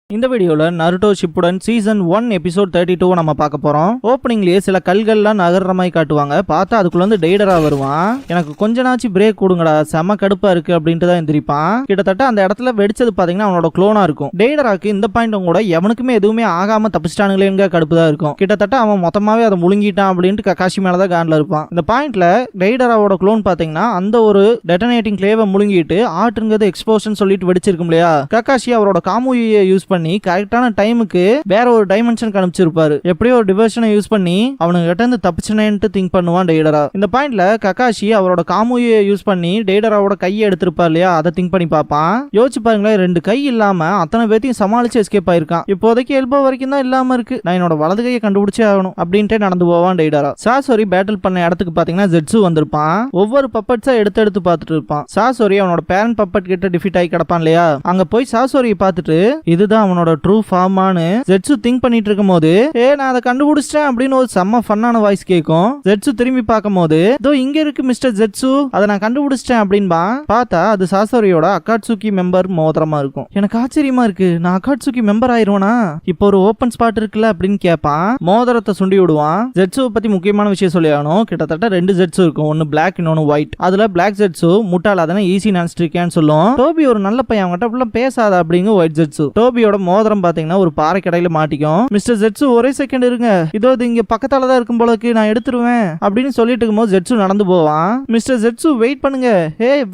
இந்த வீடியோல Naruto Shippuden season 1 episode 32 நம்ம பார்க்க போறோம். ஓப்பனிங்லயே சில கல்கள்லாம் நகர்ற மாதிரி காட்டுவாங்க. பார்த்தா அதுக்குள்ள வந்து டெய்டரா வருவான். எனக்கு கொஞ்ச நாச்சு பிரேக் கொடுங்கடா, செம கடுப்பா இருக்கு அப்படின்ட்டு தான் எந்திரிப்பான். கிட்டத்தட்ட அந்த இடத்துல வெடிச்சது பாத்தீங்கன்னா அவனோட குளோனா இருக்கும். டெய்டராக்கு இந்த பாயிண்ட் கூட எவனுக்குமே எதுவுமே ஆகாம தப்பிச்சிட்டானுங்களேங்க கடுப்பு தான் இருக்கும். கிட்டத்தட்ட அவன் மொத்தமாவே அதை முழுங்கிட்டான் அப்படின்ட்டு கக்காஷி மேலதான் காண்ல இருப்பான். இந்த பாயிண்ட்ல டெய்டராவோட குளோன் பாத்தீங்கன்னா அந்த ஒரு டெட்டனேட்டிங் கிளேவை முழுங்கிட்டு ஆட்டுங்கிறது எக்ஸ்போஷன் சொல்லிட்டு வெடிச்சிருக்கும் இல்லையா. கக்காஷி அவரோட காமுயை யூஸ் பண்ணி கரெக்டான டைமுக்கு வேற ஒரு டைமென்ஷனுக்கு அனுப்பிச்சிருப்பாரு. எப்படியோ ஒரு டிவர்ஷனை யூஸ் பண்ணி அவனுக்கு கிட்ட இருந்து தப்பிச்சனேன்ட்டு திங்க் பண்ணுவான் டெய்டரா. இந்த பாயிண்ட்ல கக்காஷி அவரோட காமுயை யூஸ் பண்ணி டெய்டராவோட கையை எடுத்திருப்பார் இல்லையா, அதை திங்க் பண்ணி பார்ப்பான். யோசிச்சு பாருங்களேன், 2 கை இல்லாம அத்தனை பேத்தையும் சமாளிச்சு எஸ்கேப் ஆயிருக்கான். இப்போதைக்கு எல்போ வரைக்கும் தான் இல்லாம இருக்கு, நான் என்னோட வலது கையை கண்டுபிடிச்சே ஆகணும் அப்படின்ட்டு நடந்து போவான் டெய்டரா. சாசோரி பேட்டில் பண்ண இடத்துக்கு பாத்தீங்கன்னா ஜெட்சு வந்திருப்பான். ஒவ்வொரு பப்பட்ஸா எடுத்து பார்த்துட்டு இருப்பான். சாசோரி அவனோட பேரண்ட் பப்பட் கிட்ட டிஃபீட் ஆகி கிடப்பான் இல்லையா. அங்க போய் சாசோரியை பார்த்துட்டு இதுதான் அவனோட ட்ரூ ஃபார்மானு ஜெட்சு திங்க் பண்ணிட்டு இருக்கும் போது நான் அதை கண்டுபிடிச்சிட்டேன் அப்படின்னு ஒரு செம்ம ஃபன்னான வாய்ஸ் கேட்கும். ஜெட்சு திரும்பி பார்க்கும் போது இதோ இங்க இருக்கு மிஸ்டர் ஜெட்சு, அதை நான் கண்டுபிடிச்சிட்டேன் அப்படின்பா. பார்த்தா அது சாசோரியோட அக்காட்சுகி மெம்பர் மோதிரமா இருக்கும். எனக்கு ஆச்சரியமா இருக்கு, நான் அக்காட்சுகி மெம்பர் ஆயிருவேனா, இப்போ ஒரு ஓப்பன் ஸ்பாட் இருக்குல்ல அப்படின்னு கேட்பான். மோதிரத்தை சுண்டி விடுவான். ஜெட்சுவை பத்தி முக்கியமான விஷயம் சொல்லி ஆகணும். கிட்டத்தட்ட 2 ஜெட்சு இருக்கும், ஒன்னு பிளாக் இன்னொன்னு ஒயிட். அதுல பிளாக் ஜெட்சு முட்டாள், அதனை ஈஸி நினைச்சிட்டு இருக்கேன்னு சொல்லும். டோபி ஒரு நல்ல பையன், அவங்ககிட்ட அப்படிலாம் பேசாத அப்படிங்க ஒயிட் ஜெட்சு. டோபியோட மோதிரம் பாத்தீங்கன்னா ஒரு பாறை கடையில மாட்டிக்கும். மிஸ்டர் ஜெட்சு ஒரே செகண்ட் இருங்க, இதோ இங்க பக்கத்தால தான் இருக்கும் போலக்கு, நான் எடுத்துருவேன் அப்படின்னு சொல்லிட்டு இருக்கும்போது ஜெட்சு நடந்து போவான். மிஸ்டர் ஜெட்சு வெயிட் பண்ணுங்க,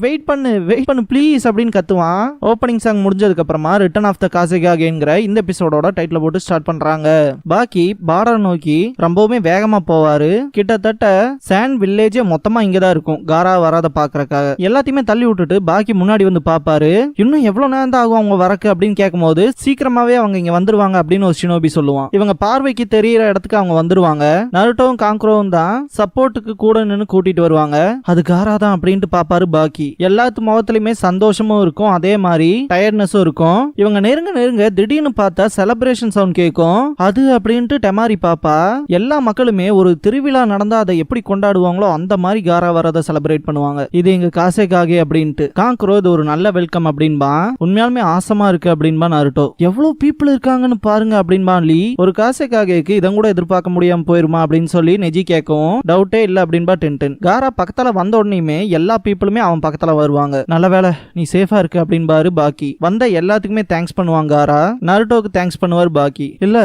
வெயிட் பண்ணு ப்ளீஸ் அப்படின்னு கத்துவான். ஓப்பனிங் சாங் முடிஞ்சதுக்கு அப்புறமா ரிட்டர்ன் ஆஃப் த காசேகாகேங்கிற இந்த எபிசோடோட டைட்டில் போட்டு ஸ்டார்ட் பண்றாங்க. பாக்கி பார்டர் நோக்கி ரொம்பவுமே வேகமா போவாரு. கிட்டத்தட்ட சாண்ட் வில்லேஜே மொத்தமா இங்கதான் இருக்கும் காரா வராத பாக்குறக்காக. எல்லாத்தையுமே தள்ளி விட்டுட்டு பாக்கி முன்னாடி வந்து பாப்பாரு. இன்னும் எவ்வளவு நேரம் தான் ஆகும் அவங்க வரக்கு அப்படின்னு கேட்கும் போது சீக்கிரமாவே அவங்க இங்க வந்துருவாங்க அப்படின்னு ஒரு ஷினோபி சொல்லுவான். இவங்க பார்வைக்கு தெரியற இடத்துக்கு அவங்க வந்துருவாங்க. நருட்டோவும் காங்க்ரோவும் தான் சப்போர்ட்டுக்கு கூட நின்னு கூட்டிட்டு வருவாங்க. அது காரா தான் அப்படின்ட்டு பாப்பாரு பாக்கி. எல்லாத்து முகத்திலுமே சந்தோஷமும் இருக்கும், அதே மாதிரி டயர்ட்னஸும் இருக்கும். இவங்க நெருங்க திடீர்னு பார்த்தா செலிப்ரேஷன் சவுண்ட் கேட்கும். அது அப்படின்ட்டு டெமாரி பாப்பா. எல்லா மக்களுமே ஒரு திருவிழா நடந்தா அதை எப்படி கொண்டாடுவாங்களோ அந்த மாதிரி காரா வரத செலிப்ரேட் பண்ணுவாங்க. இது எங்க காசேகாகே அப்படின்ட்டு. காங்க்ரோ இது ஒரு நல்ல வெல்கம் அப்படின்பா. உண்மையாலுமே ஆசமா இருக்கு அப்படின்பா நருட்டோ. எவ்வளவு பீப்புள் இருக்காங்கன்னு பாருங்க அப்படின்பா லீ. ஒரு காசேகாகேக்கு இதன் கூட எதிர்பார்க்க முடியாம போயிருமா அப்படின்னு சொல்லி நெஜி கேட்கும். டவுட்டே இல்ல அப்படின்பா டென்டன். காரா பக்கத்துல வந்த உடனேயுமே எல்லா பீப்புளுமே அவன் பக்கத்துல வருவாங்க. நல்ல வேலை நீ சேஃபா இருக்கு அப்படின்பாரு பாக்கி. வந்த எல்லாத்துக்குமே தேங்க்ஸ் பண்ணுவாங்க காரா. நருட்டோக்கு தேங்க்ஸ் பண்ணுவார் பாக்கி. இல்ல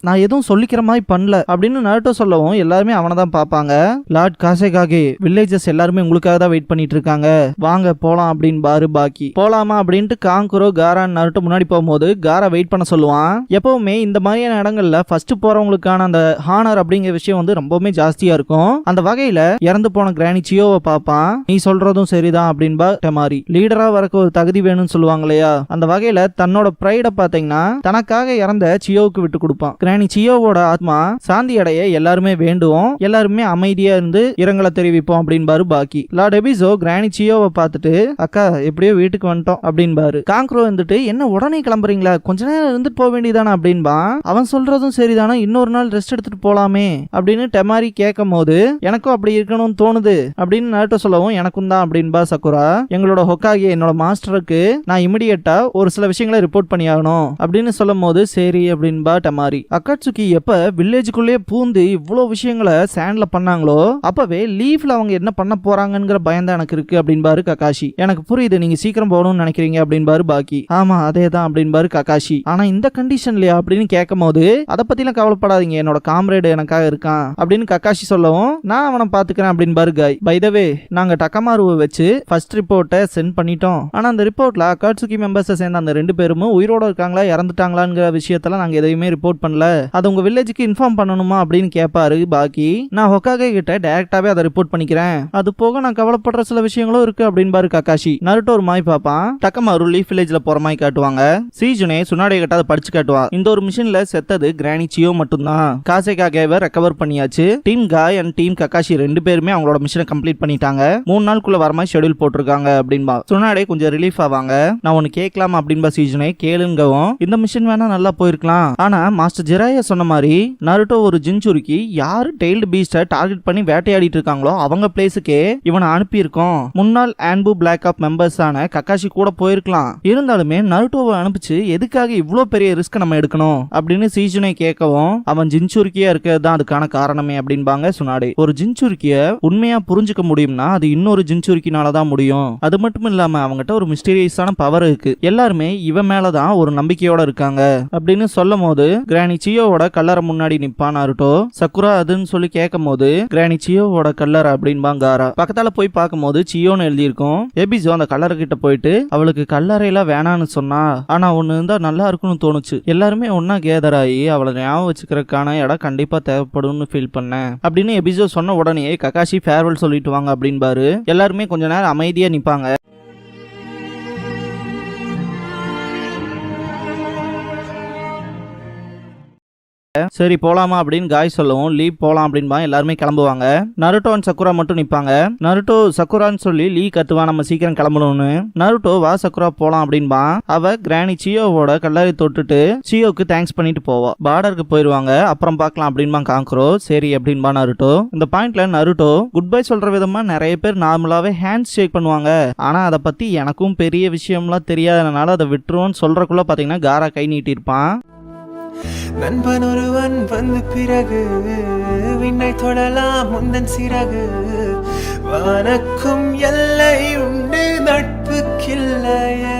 நான் எதுவும் சொல்லிக்கிற மாதிரி பண்ணல அப்படின்னு நருட்டோ சொல்லவும் எல்லாருமே அவனை தான் பாப்பாங்க. லார்ட் காசேகாகே, வில்லேஜஸ் எல்லாருமே உங்களுக்காக தான் வெயிட் பண்ணிட்டு இருக்காங்க, வாங்க போலாம் அப்படின்பாரு பாக்கி. போலாமா அப்படின்ட்டு காங்குரோ காரா நருட்டோ முன்னாடி போகும்போது காரா வெயிட் பண்ண சொல்லுவான். எப்பவுமே இந்த மாதிரியான இடங்கள்ல ஃபர்ஸ்ட் போறவங்களுக்கான அந்த ஹானர் அப்படிங்கிற விஷயம் வந்து ரொம்பவுமே ஜாஸ்தியா இருக்கும். அந்த வகையில இறந்து போன கிரானி சியோவை பாப்பான். நீ சொல்றதும் சரிதான் அப்படின்பா டெமாரி. லீடரா வரக்கு ஒரு தகுதி வேணும்னு சொல்லுவாங்க இல்லையா, அந்த வகையில தன்னோட பிரைட பாத்தீங்கன்னா தனக்காக இறந்த சியோவுக்கு விட்டு கொடுப்பான். கிரானி சியோவோட ஆத்மா சாந்தி அடைய எல்லாருமே வேண்டுவோம், எல்லாருமே அமைதியா இருந்து இரங்கலை தெரிவிப்போம் அப்படின்பாரு பாக்கி. லார்ட் எபிசோ கிரானி சியோவை பார்த்துட்டு அக்கா எப்படியோ வீட்டுக்கு வந்துட்டோம் அப்படின்பாரு. காங்க்ரோ வந்துட்டு என்ன உடனே கிளம்புறீங்களா, கொஞ்ச நேரம் இருந்துட்டு போக வேண்டியதானா அப்படின்பா. அவன் சொல்றதும் சரிதானா, இன்னொரு நாள் ரெஸ்ட் எடுத்துட்டு போலாமே அப்படின்னு டெமாரி கேட்கும் போது எனக்கும் அப்படி இருக்கணும்னு தோணுது அப்படின்னு நருட்டோ சொல்லவும் எனக்கும் தான் அப்படின்பா சக்குரா. எங்களோட ஹொக்காகே என்னோட மாஸ்டருக்கு நான் இமிடியேட்டா ஒரு சில விஷயங்களை ரிப்போர்ட் பண்ணி ஆகணும் அப்படின்னு சொல்லும் போது சரி அப்படின்பா டெமாரி. அக்காட்சுகி எப்ப வில்லேஜுக்குள்ளே பூந்து இவ்வளவு விஷயங்களை சாண்ட்ல பண்ணாங்களோ அப்பவே லீஃப்ல அவங்க என்ன பண்ண போறாங்கிற பயம் தான் எனக்கு இருக்கு அப்படின்பாரு கக்காஷி. எனக்கு புரியுது, நீங்க சீக்கிரம் போகணும்னு நினைக்கிறீங்க அப்படின்பாரு பாக்கி. ஆமா அதே தான் அப்படின்பாரு கக்காஷி. ஆனா இந்த கண்டிஷன்லயா அப்படின்னு கேட்கும் போது அதை பத்திலாம் கவலைப்படாதீங்க, என்னோட காம்ரேடு எனக்காக இருக்கான் அப்படின்னு கக்காஷி சொல்லவும் நான் அவனை பாத்துக்கிறேன் அப்படின்பாரு காய். பை த வே நாங்க டக்கமாருவை வச்சு ஃபர்ஸ்ட் ரிப்போர்ட்டை சென்ட் பண்ணிட்டோம். ஆனா அந்த ரிப்போர்ட்ல அக்காட்சுகி மெம்பர்ஸ் சேர்ந்த அந்த 2 பேரும் உயிரோட இருக்காங்களா இறந்துட்டாங்களாங்கிற விஷயத்தெல்லாம் நாங்க எதையுமே ரிப்போர்ட் பண்ணல, அது உங்க வில்லேஜுக்கு இன்ஃபார்ம் பண்ணணுமா அப்படின்னு கேட்பாரு பாக்கி. நான் ஹொக்காகே கிட்ட டைரக்டாவே அதை ரிப்போர்ட் பண்ணிக்கிறேன், அது போக நான் கவலைப்படுற சில விஷயங்களும் இருக்கு அப்படின்பாரு கக்காஷி. நருட்டோ ஒரு மாய் பாப்பான். டக்கமாரு லீஃப் வில்லேஜ்ல போற மாதிரி காட்டுவாங்க. சீஜன் சீஜுனே சுனாடே கிட்ட அதை படிச்சு காட்டுவான். இந்த ஒரு மிஷன்ல செத்தது கிரானி சியோ மட்டும்தான். காசேகாகேவை ரெக்கவர் பண்ணியாச்சு. டீம் காய் அண்ட் டீம் கக்காஷி 2 பேருமே அவங்களோட மிஷனை கம்ப்ளீட் பண்ணிட்டாங்க. 3 நாளுக்குள்ள வர மாதிரி ஷெட்யூல் போட்டிருக்காங்க அப்படின்பா. சுனாடே கொஞ்சம் ரிலீஃப் ஆவாங்க. நான் ஒன்னு கேட்கலாம் அப்படின்பா சீஜுனே. கேளுங்கவும், இந்த மிஷன் வேணா நல்லா போயிருக்கலாம், ஆனா மாஸ்டர் ஜிராயா சொன்ன மாதிரி நருட்டோ ஒரு ஜின்சுரிக்கு யாரு டெய்ல்டு பீஸ்ட டார்கெட் பண்ணி வேட்டையாடிட்டு இருக்காங்களோ அவங்க பிளேஸுக்கே இவனை அனுப்பி இருக்கோம். முன்னாள் ஆன்பு பிளாக் ஆப் மெம்பர்ஸான கக்காஷி கூட போயிருக்கலாம். இருந்தாலுமே நருட்டோவை அனுப்பிச்சு எதுக்காக இவ்ளோ பெரிய ரிஸ்க் நம்ம எடுக்கணும் அப்படின்னு சீஜுனே கேட்கவும், அவன் ஜின்சுரிக்கியா இருக்கிறது தான் அதுக்கான காரணமே அப்படின்பாங்க சுனாடே. ஒரு ஜின்சுரிக்கிய உண்மையா புரிஞ்சுக்க முடியும்னா அது இன்னொரு ஜின்சுரிக்கினால தான் முடியும். அது மட்டும் இல்லாம அவங்ககிட்ட ஒரு மிஸ்டீரியஸான பவர் இருக்கு. எல்லாருமே இவன் மேலதான் ஒரு நம்பிக்கையோட இருக்காங்க அப்படின்னு சொல்லும் போது கிரானி சியோவோட கல்லறை முன்னாடி நிப்பான் நருட்டோ. சக்குரா அதுன்னு சொல்லி கேட்கும் போது கிரானி சியோவோட கல்லறை அப்படின்பாங்க காரா. பக்கத்தால போய் பார்க்கும் போது சியோன்னு எழுதியிருக்கும். எபிசோ அந்த கல்லறை கிட்ட போயிட்டு அவளுக்கு கல்லறையெல்லாம் வேணான்னு சொன்னா, ஆனா ஒன்னு இருந்தா நல்லா இருக்கும்னு தோணுச்சு. எல்லாருமே ஒன்னா கேதர் ஆகி அவளை ஞாபகம் வச்சுக்கிறதுக்கான இடம் கண்டிப்பா தேவைப்படும்னு ஃபீல் பண்ணேன் அப்படின்னு எபிசோ சொன்ன உடனே கக்காஷி ஃபேர்வெல் சொல்லிட்டு வாங்க அப்படின்பாரு. எல்லாருமே கொஞ்ச நேரம் அமைதியா நிப்பாங்க. சரி போலாமா அப்படின்னு காய் சொல்லவும் லீ போலாம் அப்படின்பா. எல்லாருமே கிளம்புவாங்க. நருட்டோ அண்ட் சக்குரா மட்டும் நிப்பாங்க. நருட்டோ சக்குரான்னு சொல்லி லீ கத்துவான், நம்ம சீக்கிரம் கிளம்பணும்னு. நருட்டோ வா சக்குரா போலாம் அப்படின்பா. அவ கிரானி சியோவோட கல்லறை தொட்டுட்டு சியோக்கு தேங்க்ஸ் பண்ணிட்டு போவா. பார்டருக்கு போயிருவாங்க. அப்புறம் பார்க்கலாம் அப்படின்பா காங்க்ரோ. சரி அப்படின்பா நருட்டோ. இந்த பாயிண்ட்ல நருட்டோ குட் பை சொல்ற விதமா நிறைய பேர் நார்மலாவே ஹேண்ட் ஷேக் பண்ணுவாங்க. ஆனா அதை பத்தி எனக்கும் பெரிய விஷயம்லாம் தெரியாதனால அதை விட்டுருவோன்னு சொல்றக்குள்ள பாத்தீங்கன்னா காரா கை நீட்டிருப்பான். நண்பன் ஒருவன் வந்து பிறகு விண்ணை தொடலாம் முந்தன் சிறகு, வானக்கும் எல்லை உண்டு நட்புக்கில்லையே.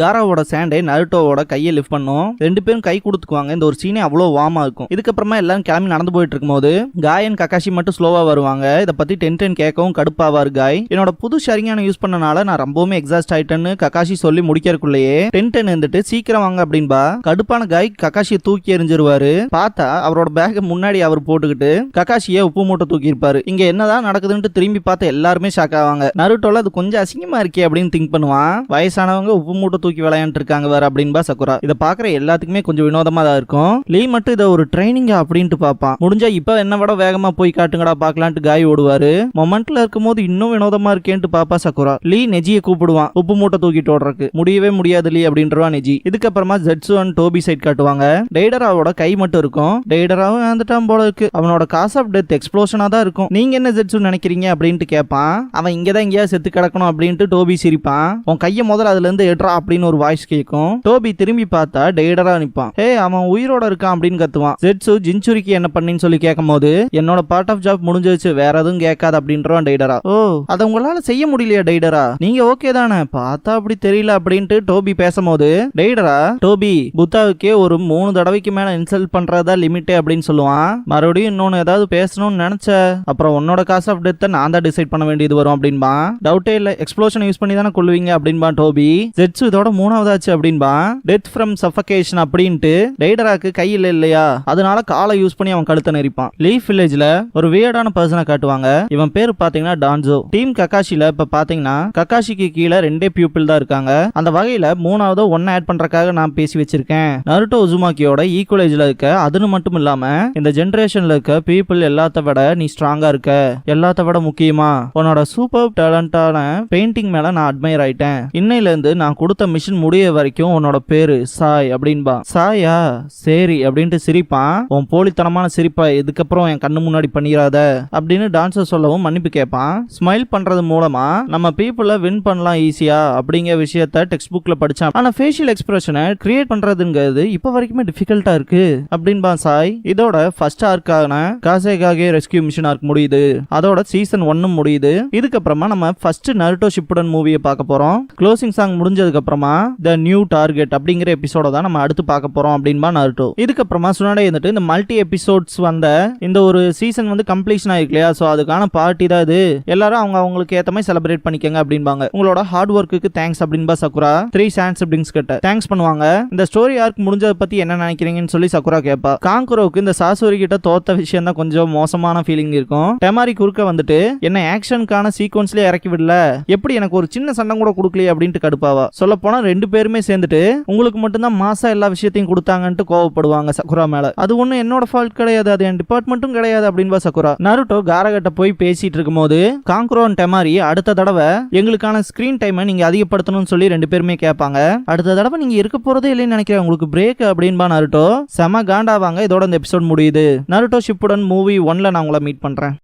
காராவோட சாண்டை நருட்டோவோட கையை லிஃப்ட் பண்ணும். 2 பேரும் கை கொடுத்துக்குவாங்க. இந்த ஒரு சீனே அவ்வளோ வார்மா இருக்கும். இதுக்கப்புறமா எல்லாரும் கிளம்பி நடந்து போயிட்டு இருக்கும்போது காயன் கக்காஷி மட்டும் ஸ்லோவா வருவாங்க. இதை பத்தி டென்டென் கேட்கவும் கடுப்பாவாரு காய். என்னோட புது ஷரிங்கான யூஸ் பண்ணனால நான் ரொம்பவுமே எக்ஸாஸ்ட் ஆயிட்டேன்னு கக்காஷி சொல்லி முடிக்கிறதுக்குள்ளேயே டென்டென் இருந்துட்டு சீக்கிரம் வாங்க அப்படின்பா. கடுப்பான காய் கக்காஷியை தூக்கி எறிஞ்சிருவாரு. பார்த்தா அவரோட பேக் முன்னாடி அவர் போட்டுக்கிட்டு கக்காஷியை உப்பு மூட்டை தூக்கி இருப்பாரு. இங்க என்னதான் நடக்குதுன்னு திரும்பி பார்த்து எல்லாருமே ஷாக் ஆவாங்க. நருட்டோல அது கொஞ்சம் அசிங்கமா இருக்கே அப்படின்னு திங்க் பண்ணுவான். வயசானவங்க உப்பு மூட்டை தூக்கி விளையாண்டு இருக்காங்க வேற அப்படின்பா சக்குரா. இதை பாக்குற எல்லாத்துக்குமே கொஞ்சம் வினோதமா தான் இருக்கும். லீ மட்டும் இதை ஒரு ட்ரைனிங்கா அப்படின்ட்டு பாப்பான். முடிஞ்சா இப்ப என்ன விட வேகமா போய் காட்டுங்கடா பாக்கலான்ட்டு காய் ஓடுவாரு. மொமெண்ட்ல இருக்கும் போது இன்னும் வினோதமா இருக்கேன்ட்டு பாப்பா சக்குரா. லீ நெஜியை கூப்பிடுவான் உப்பு மூட்டை தூக்கிட்டு ஓடுறதுக்கு. முடியவே முடியாது லீ அப்படின்றவா நெஜி. இதுக்கப்புறமா ஜெட்சு அண்ட் டோபி சைட் காட்டுவாங்க. டெய்டராவோட கை மட்டும் இருக்கும். டெய்டராவும் வந்துட்டான் போல இருக்கு. அவனோட காஸ் ஆஃப் டெத் எக்ஸ்ப்ளோஷனா தான் இருக்கும். நீங்க என்ன ஜெட்சு நினைக்கிறீங்க அப்படின்ட்டு கேட்பான். அவன் இங்கதான் எங்கேயாவது செத்து கிடக்கணும் அப்படின்ட்டு டோபி சிரிப்பான். உன் கையை முதல்ல அதுல இருந்து எடுறா அப்படின்னு ஒரு வாய்ஸ் கேட்கும். டோபி திரும்பி பார்த்தா டெய்டரா நிப்பான். ஹே அவன் உயிரோட இருக்கான் அப்படின்னு கத்துவான். ஜெட்சு ஜின்சுரிக்கு என்ன பண்ணின்னு சொல்லி கேட்கும் போது என்னோட பார்ட் ஆஃப் ஜாப் முடிஞ்சிருச்சு, வேற எதுவும் கேட்காது அப்படின்றவான் டெய்டரா. ஓ அதை உங்களால செய்ய முடியலையா டெய்டரா, நீங்க ஓகே தானே, பார்த்தா அப்படி தெரியல அப்படின்ட்டு டோபி பேசும்போது டெய்டரா டோபி புத்தாவுக்கே ஒரு 3 தடவைக்கு மேல இன்சல்ட் பண்றதா லிமிட் அப்படின்னு சொல்லுவான். மறுபடியும் இன்னொன்னு ஏதாவது பேசணும்னு நினைச்ச அப்புறம் உன்னோட காஸ் ஆஃப் டெத்தை நான் தான் டிசைட் பண்ண வேண்டியது வரும் அப்படின்பா. டவுட்டே இல்ல, எக்ஸ்ப்ளோஷன் யூஸ் பண்ணி தானே கொள்ளுவீங்க அப்படின்பா டோபி. ஜெட்சு இதோட 3ஆவதாச்சு அப்படின்பா. டெத் ஃப்ரம் சஃபகேஷன் அப்படின்ட்டு டெய்டராக்கு கையில் இல்லையா, அதனால காலை யூஸ் பண்ணி அவன் கழுத்தை நெரிப்பான். லீஃப் வில்லேஜ்ல ஒரு வியர்டான பர்சனை காட்டுவாங்க. இவன் பேரு பாத்தீங்கன்னா டான்சோ. டீம் கக்காஷில இப்ப பாத்தீங்கன்னா கக்காஷிக்கு கீழே 2 பியூப்பிள் தான் இருக்காங்க. அந்த வகையில 3ஆவது ஒன்னு ஆட் பண்றதுக்காக நான் பேசி வச்சிருக்கேன். நருட்டோ உசுமாக்கியோட ஈக்குவலேஜ்ல இருக்க. அதுன்னு மட்டும் இல்லாம இந்த ஜெனரேஷன்ல இருக்க பீப்புள் எல்லாத்த விட நீ ஸ்ட்ராங்கா இருக்க. எல்லாத்த விட முக்கியமா உன்னோட சூப்பர் டேலண்டான பெயிண்டிங் மேல நான் அட்மையர் ஆயிட்டேன். இன்னையில இருந்து நான் கொடுத்த மிஷன் முடிய வரைக்கும் உன்னோட பேரு சாய் அப்படின்பா. சாயா சரி அப்படின்ட்டு சிரிப்பான். உன் போலித்தனமான சிரிப்பா இதுக்கப்புறம் என் கண்ணு முன்னாடி பண்ணிராத அப்படின்னு டான்சர் சொல்லவும் மன்னிப்பு கேட்பான். ஸ்மைல் பண்றது மூலமா நம்ம பீப்புள வின் பண்ணலாம் ஈஸியா அப்படிங்கிற விஷயத்த டெக்ஸ்ட் புக்ல படிச்சான். ஆனா ஃபேஷியல் எக்ஸ்பிரஷனை கிரியேட் பண்றதுங்கிறது இப்ப வரைக்குமே டிஃபிகல்ட்டா இருக்கு அப்படின்பா சாய். இதோட ஃபர்ஸ்ட் ஆர்க்கான காசேகாகே ரெஸ்கியூ மிஷன் ஆர்க் முடியுது. அதோட சீசன் 1 முடியுது. இதுக்கப்புறமா நம்ம ஃபர்ஸ்ட் நருட்டோ ஷிப்புடன் மூவியை பார்க்க போறோம். க்ளோசிங் சாங் முடிஞ்சதுக்கு அப்புறமா த நியூ டார்கெட் அப்படிங்கிற எபிசோட தான் நம்ம அடுத்து பார்க்க போறோம் அப்படின்பா நருட்டோ. இதுக்கப்புறமா சுனாடே வந்துட்டு இந்த மல்டி எபிசோட்ஸ் வந்த இந்த ஒரு சீசன் வந்து கம்ப்ளீஷன் ஆயிருக்கு இல்லையா, சோ அதுக்கான பார்ட்டி தான் இது. எல்லாரும் அவங்களுக்கு ஏத்த மாதிரி செலிப்ரேட் பண்ணிக்கங்க அப்படின்பாங்க. உங்களோட ஹார்ட் ஒர்க்குக்கு தேங்க்ஸ் அப்படின்பா சக்குரா 3 சான்ஸ் பிளிங்ஸ் கிட்ட தேங்க்ஸ் பண்ணுவாங்க. இந்த ஸ்டோரி ஆர்க் முடிஞ்சதை பத்தி என்ன நினைக்கிறீங்கன்னு சொல்லி சக்குரா கேட்பா. காங்குரோவுக்கு இந்த சாசுரி கிட்ட தோத்த விஷயம் தான் கொஞ்சம் மோசமான ஃபீலிங் இருக்கும். டெமாரி குறுக்க வந்துட்டு என்ன ஆக்ஷனுக்கான சீக்வன்ஸ்லயே இறக்கி விடல, எப்படி எனக்கு ஒரு சின்ன சண்டை கூட கொடுக்கலையே அப்படின்ட்டு கடுப்பாவா. சொல்ல போனா போனா 2 பேருமே சேர்ந்துட்டு உங்களுக்கு மட்டும்தான் மாசா எல்லா விஷயத்தையும் கொடுத்தாங்கன்ட்டு கோவப்படுவாங்க சக்குரா மேல. அது ஒண்ணும் என்னோட ஃபால்ட் கிடையாது, அது என் டிபார்ட்மெண்ட்டும் கிடையாது அப்படின்பா சக்குரா. நருட்டோ காரகட்ட போய் பேசிட்டு இருக்கும்போது காங்க்ரோ அண்ட் டெமாரி அடுத்த தடவை எங்களுக்கான ஸ்கிரீன் டைமை நீங்க அதிகப்படுத்தணும்னு சொல்லி 2 பேருமே கேட்பாங்க. அடுத்த தடவை நீங்க இருக்க போறதே இல்லைன்னு நினைக்கிறேன், உங்களுக்கு பிரேக் அப்படின்பா நருட்டோ. செம காண்டாவாங்க. இதோட இந்த எபிசோட் முடியுது. நருட்டோ ஷிப்புடன் மூவி 1ல நான் உங்களை மீட் பண்றேன்.